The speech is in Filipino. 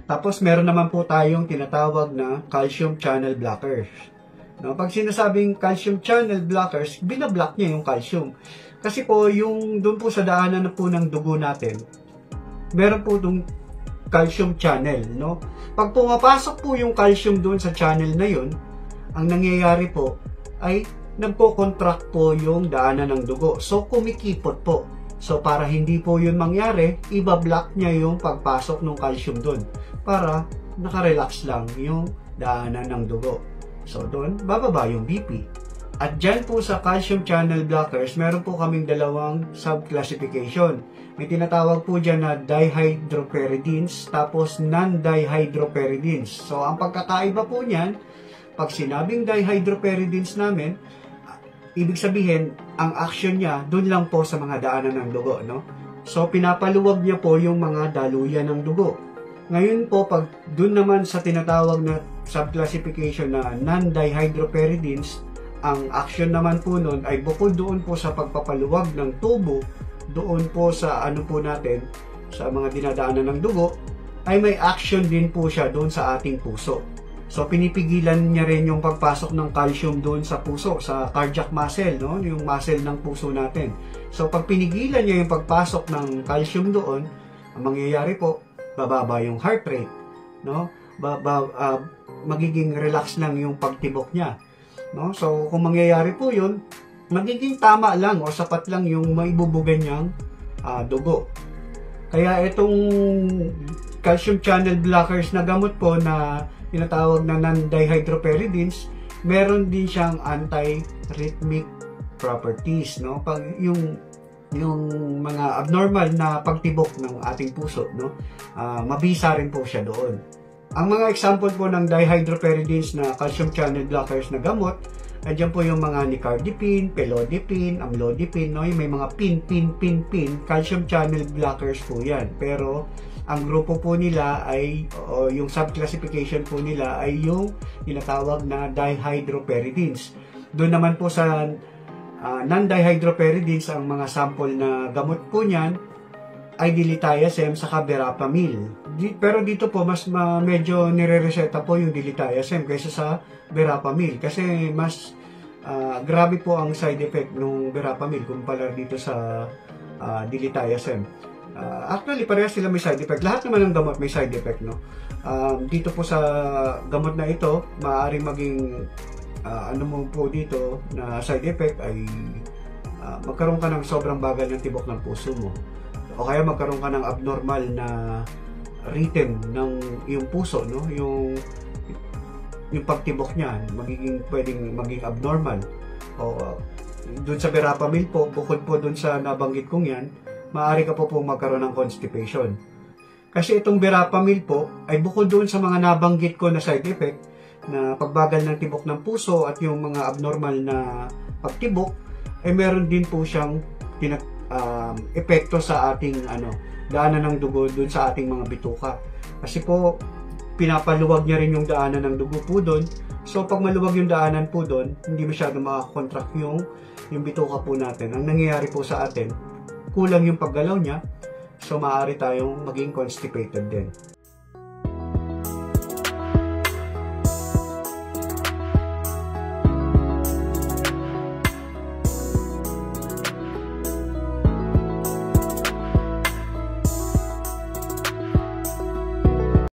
Tapos meron naman po tayong tinatawag na calcium channel blockers. No, pag sinasabing calcium channel blockers, binablock niya yung calcium. Kasi po, yung doon po sa daanan na po ng dugo natin, meron po itong calcium channel, no? Pag pumapasok po yung calcium doon sa channel na yun, ang nangyayari po ay nagpo-contract po yung daanan ng dugo. So, kumikipot po. So, para hindi po yun mangyari, ibablock niya yung pagpasok ng calcium doon para nakarelax lang yung daanan ng dugo. So, doon, bababa yung BP. At dyan po sa calcium channel blockers, meron po kaming dalawang sub-classification. May tinatawag po dyan na dihydropyridines, tapos non-dihydropyridines. So, ang pagkakaiba po niyan, pag sinabing dihydropyridines namin, ibig sabihin, ang action niya, dun lang po sa mga daanan ng dugo, no? So, pinapaluwag niya po yung mga daluyan ng dugo. Ngayon po, pag dun naman sa tinatawag na subclassification na non-dihydropyridines, ang action naman po nun ay bukod doon po sa pagpapaluwag ng tubo, doon po sa ano po natin, sa mga dinadaanan ng dugo, ay may action din po siya doon sa ating puso. So, pinipigilan niya rin yung pagpasok ng calcium doon sa puso, sa cardiac muscle, no? Yung muscle ng puso natin. So, pag pinigilan niya yung pagpasok ng calcium doon, ang mangyayari po, bababa yung heart rate, no? Magiging relax lang yung pagtibok niya, no? So, kung mangyayari po yun, magiging tama lang o sapat lang yung maibubugan niyang dugo. Kaya itong calcium channel blockers na gamot po na tinatawag na non-dihydropyridines, meron din siyang anti-rhythmic properties, no? Pag yung mga abnormal na pagtibok ng ating puso, no? Mabisa rin po siya doon. Ang mga example po ng dihydropyridines na calcium channel blockers na gamot, andyan po yung mga nicardipine, pelodipine, amlodipine, no? Yung may mga pin, calcium channel blockers po yan. Pero ang grupo po nila ay, yung subclassification po nila ay yung tinatawag na dihydropyridines. Doon naman po sa non-dihydropyridines, ang mga sample na gamot po niyan ay diltiazem sa verapamil. Pero dito po mas medyo nire-reseta po yung diltiazem kaysa sa verapamil kasi mas grabe po ang side effect ng verapamil kumpara dito sa diltiazem. Actually, parehas sila may side effect. Lahat naman ng gamot may side effect, no? Dito po sa gamot na ito, maaaring maging ano mo po dito na side effect ay magkaroon ka ng sobrang bagal ng tibok ng puso mo. O kaya magkaroon ka ng abnormal na rhythm ng yung puso, no? Yung pagtibok niya, pwedeng maging abnormal. O doon sa verapamil po, bukod po doon sa nabanggit kong yan, maaari ka po magkaroon ng constipation. Kasi itong verapamil po ay bukod doon sa mga nabanggit ko na side effect na pagbagal ng tibok ng puso at yung mga abnormal na pagtibok, ay meron din po siyang epekto sa ating daanan ng dugo doon sa ating mga bituka. Kasi po pinapaluwag niya rin yung daanan ng dugo po doon. So pag maluwag yung daanan po doon, hindi masyado makakontract yung bituka po natin. Ang nangyayari po sa atin, kulang yung paggalaw niya, so maaari tayong maging constipated din.